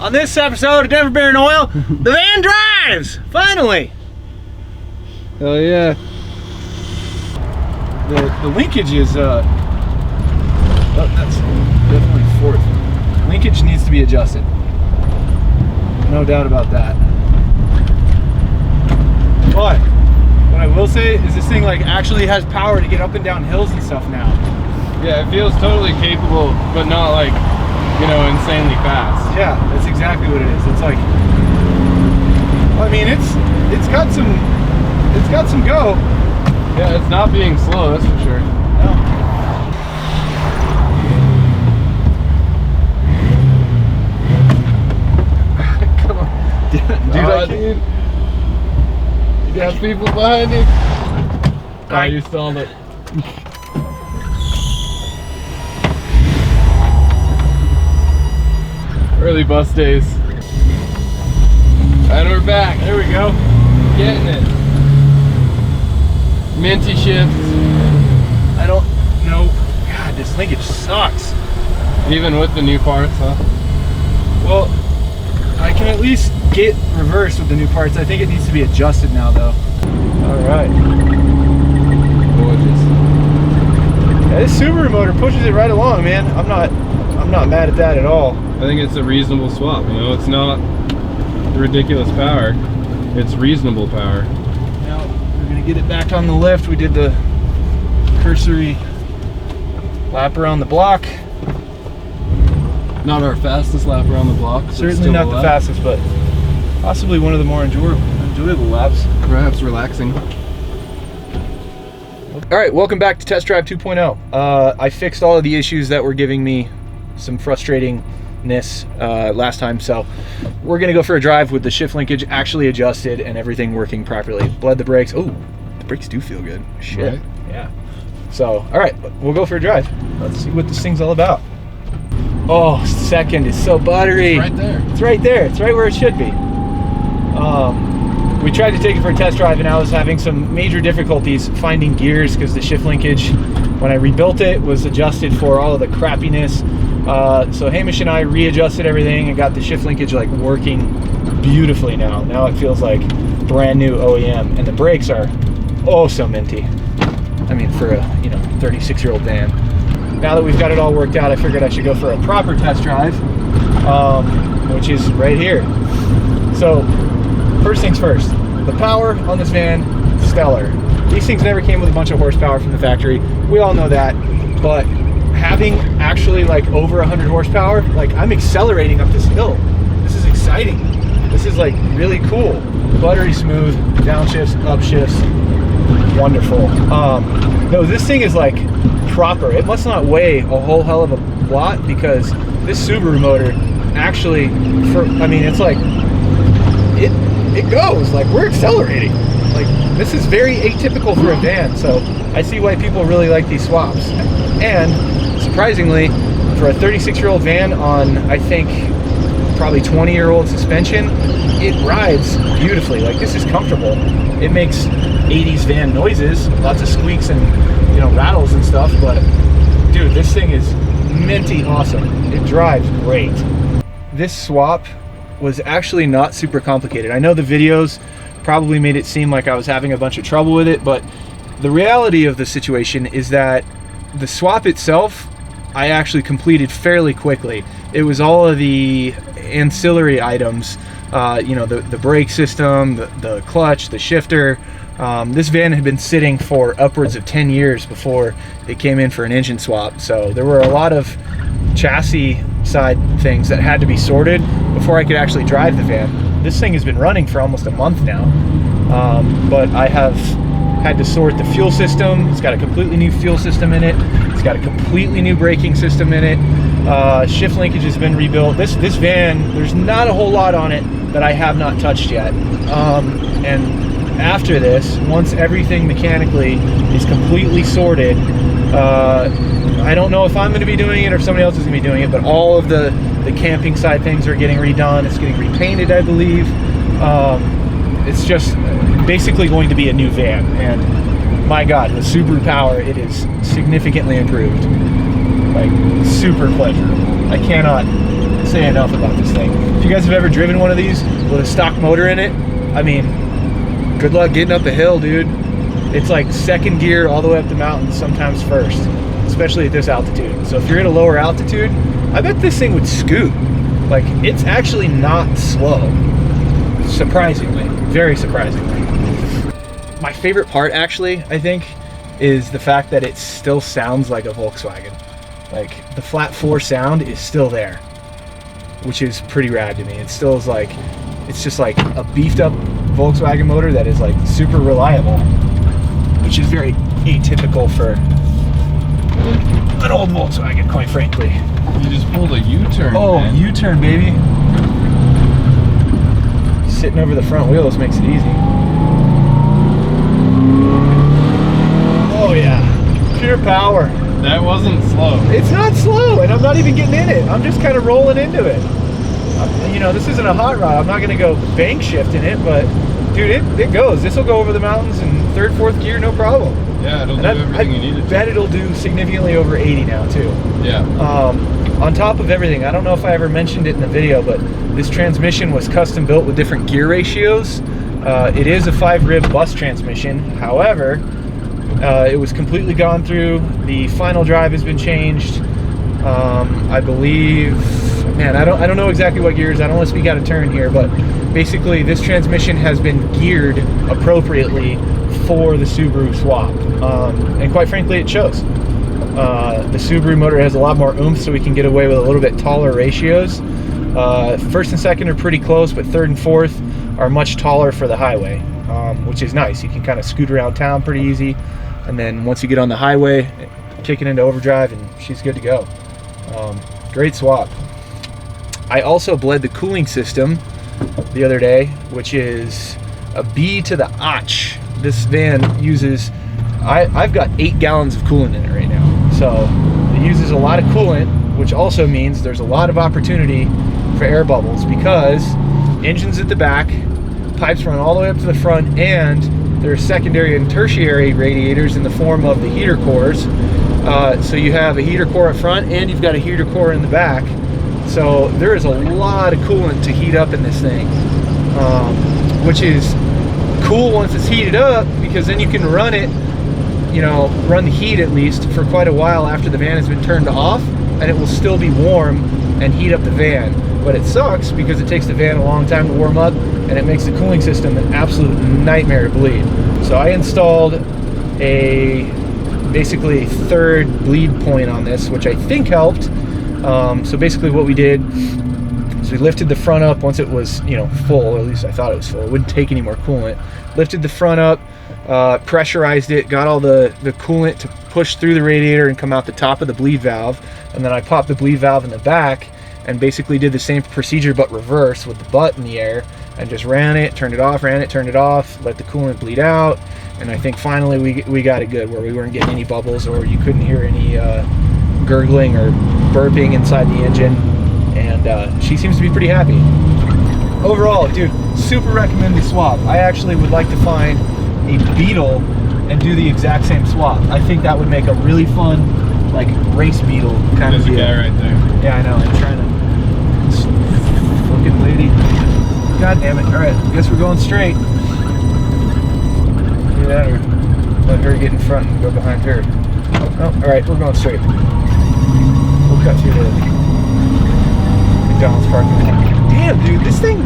On this episode of Denver Beer and Oil, the van drives! Finally! Hell yeah. The linkage is, oh, that's definitely fourth. Linkage needs to be adjusted. No doubt about that. But what I will say is this thing like actually has power to get up and down hills and stuff now. Yeah, it feels totally capable, but not like, you know, insanely fast. Yeah, that's exactly what it is. It's like, I mean, it's got some go. Yeah, it's not being slow, that's for sure. No. Come on, dude. Dude, you got people behind you. Oh, you stalled it. Early bus days. And we're back. There we go. Getting it. Minty shifts. I don't know. God, this linkage sucks. Even with the new parts, huh? Well, I can at least get reversed with the new parts. I think it needs to be adjusted now, though. All right. Gorgeous. Yeah, this Subaru motor pushes it right along, man. I'm not mad at that at all. I think it's a reasonable swap, you know, it's not ridiculous power, it's reasonable power. Now, we're gonna get it back on the lift. We did the cursory lap around the block. Not our fastest lap around the block. Certainly not the fastest, but possibly one of the more enjoyable laps. Perhaps relaxing. All right, welcome back to Test Drive 2.0. I fixed all of the issues that were giving me some frustratingness last time, so we're gonna go for a drive with the shift linkage actually adjusted and everything working properly. Bled the brakes. Oh, the brakes do feel good. Shit. Right. Yeah. So, all right, we'll go for a drive. Let's see what this thing's all about. Oh, second is so buttery. It's right there. It's right there. It's right where it should be. We tried to take it for a test drive, and I was having some major difficulties finding gears because the shift linkage, when I rebuilt it, was adjusted for all of the crappiness. So Hamish and I readjusted everything and got the shift linkage like working beautifully now. Now it feels like brand new OEM, and the brakes are oh so minty. I mean, for a 36-year-old van. Now that we've got it all worked out, I figured I should go for a proper test drive, which is right here. So first things first, the power on this van, stellar. These things never came with a bunch of horsepower from the factory. We all know that, but having actually like over 100 horsepower, like I'm accelerating up this hill. This is exciting. This is like really cool. Buttery smooth, downshifts, upshifts, wonderful. No, this thing is like proper. It must not weigh a whole hell of a lot because this Subaru motor actually, it's like, it goes, like we're accelerating. Like this is very atypical for a van, so I see why people really like these swaps. And surprisingly, for a 36-year-old van on, I think, probably 20-year-old suspension, it rides beautifully. Like this is comfortable. It makes 80s van noises, lots of squeaks and rattles and stuff, but dude, this thing is minty awesome. It drives great. This swap was actually not super complicated. I know the videos probably made it seem like I was having a bunch of trouble with it, but the reality of the situation is that the swap itself I actually completed fairly quickly. It was all of the ancillary items, the brake system, the clutch, the shifter. This van had been sitting for upwards of 10 years before it came in for an engine swap, so there were a lot of chassis side things that had to be sorted before I could actually drive the van. This thing has been running for almost a month now, but I have had to sort the fuel system. It's got a completely new fuel system in it. It's got a completely new braking system in it. Shift linkage has been rebuilt. This van, there's not a whole lot on it that I have not touched yet. And after this, once everything mechanically is completely sorted, I don't know if I'm going to be doing it or if somebody else is going to be doing it, but all of the camping side things are getting redone. It's getting repainted, I believe. It's just basically going to be a new van, and my God, the Subaru power, it is significantly improved. Like, super pleasure. I cannot can't say enough about this thing. If you guys have ever driven one of these with a stock motor in it, I mean, good luck getting up a hill, dude. It's like second gear all the way up the mountain, sometimes first, especially at this altitude. So if you're at a lower altitude, I bet this thing would scoot. Like, it's actually not slow. Surprisingly, very surprisingly. My favorite part, actually, I think, is the fact that it still sounds like a Volkswagen. Like, the flat 4 sound is still there, which is pretty rad to me. It still is like, it's just like a beefed up Volkswagen motor that is like super reliable, which is very atypical for an old Volkswagen, quite frankly. You just pulled a U-turn. Oh, man. U-turn, baby. Sitting over the front wheels makes it easy. Oh yeah, pure power. That wasn't slow. It's not slow, and I'm not even getting in it. I'm just kind of rolling into it. You know, this isn't a hot rod. I'm not going to go bank shifting it, but dude, it goes. This will go over the mountains in 3rd, 4th gear, no problem. Yeah, it'll do everything you need it to. I bet it'll do significantly over 80 now too. Yeah. On top of everything, I don't know if I ever mentioned it in the video, but this transmission was custom built with different gear ratios. It is a 5-rib bus transmission. However, it was completely gone through. The final drive has been changed. I believe, man, I don't know exactly what gears. I don't want to speak out of turn here, but basically this transmission has been geared appropriately for the Subaru swap, and quite frankly, it shows. The Subaru motor has a lot more oomph, so we can get away with a little bit taller ratios. 1st and 2nd are pretty close, but 3rd and 4th are much taller for the highway, which is nice. You can kind of scoot around town pretty easy, and then once you get on the highway, kick it into overdrive, and she's good to go. Great swap. I also bled the cooling system the other day, which is a B to the Ach. This van uses, I've got 8 gallons of coolant in it right now. So it uses a lot of coolant, which also means there's a lot of opportunity for air bubbles because engine's at the back, pipes run all the way up to the front, and there are secondary and tertiary radiators in the form of the heater cores. So you have a heater core up front and you've got a heater core in the back. So there is a lot of coolant to heat up in this thing, which is cool once it's heated up, because then you can run it, you know, run the heat at least for quite a while after the van has been turned off, and it will still be warm and heat up the van. But it sucks because it takes the van a long time to warm up, and it makes the cooling system an absolute nightmare to bleed. So I installed basically a 3rd bleed point on this, which I think helped. So basically what we did is we lifted the front up once it was, you know, full, or at least I thought it was full. It wouldn't take any more coolant. Lifted the front up, pressurized it, got all the coolant to push through the radiator and come out the top of the bleed valve, and then I popped the bleed valve in the back and basically did the same procedure but reverse with the butt in the air, and just ran it, turned it off, ran it, turned it off, let the coolant bleed out, and I think finally we got it good where we weren't getting any bubbles, or you couldn't hear any gurgling or burping inside the engine, and she seems to be pretty happy. Overall, dude, super recommend the swap. I actually would like to find a Beetle and do the exact same swap. I think that would make a really fun, like, race Beetle kind of deal. There's a guy right there. Yeah, I know. I'm trying to. This fucking lady. God damn it. All right, I guess we're going straight. Do that, or let her get in front and go behind her. Oh, all right, we're going straight. We'll cut through the McDonald's parking lot. Damn, dude, this thing,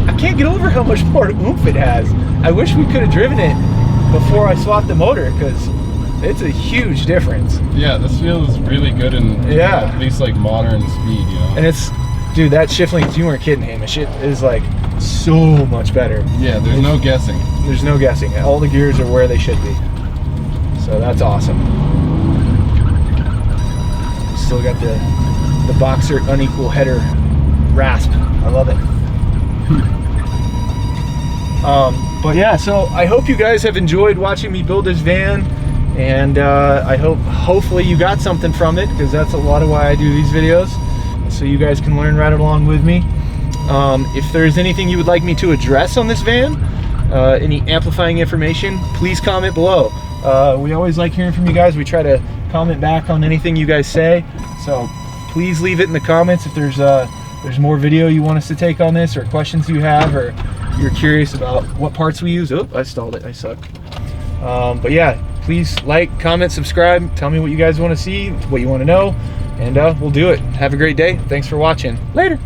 I can't get over how much more oomph it has. I wish we could have driven it before I swapped the motor, because it's a huge difference. Yeah, this feels really good in at least like modern speed, you know. And it's, dude, that shift link, you weren't kidding, Hamish. It is like so much better. Yeah, there's no guessing. There's no guessing. All the gears are where they should be. So that's awesome. Still got the Boxer unequal header rasp. I love it. But yeah, so I hope you guys have enjoyed watching me build this van, and I hopefully you got something from it, because that's a lot of why I do these videos, so you guys can learn right along with me. If there's anything you would like me to address on this van, any amplifying information, please comment below. We always like hearing from you guys. We try to comment back on anything you guys say, so please leave it in the comments if there's there's more video you want us to take on this, or questions you have, or you're curious about what parts we use. Oh, I stalled it, I suck. But yeah, please like, comment, subscribe, tell me what you guys want to see, what you want to know, and we'll do it. Have a great day. Thanks for watching. Later.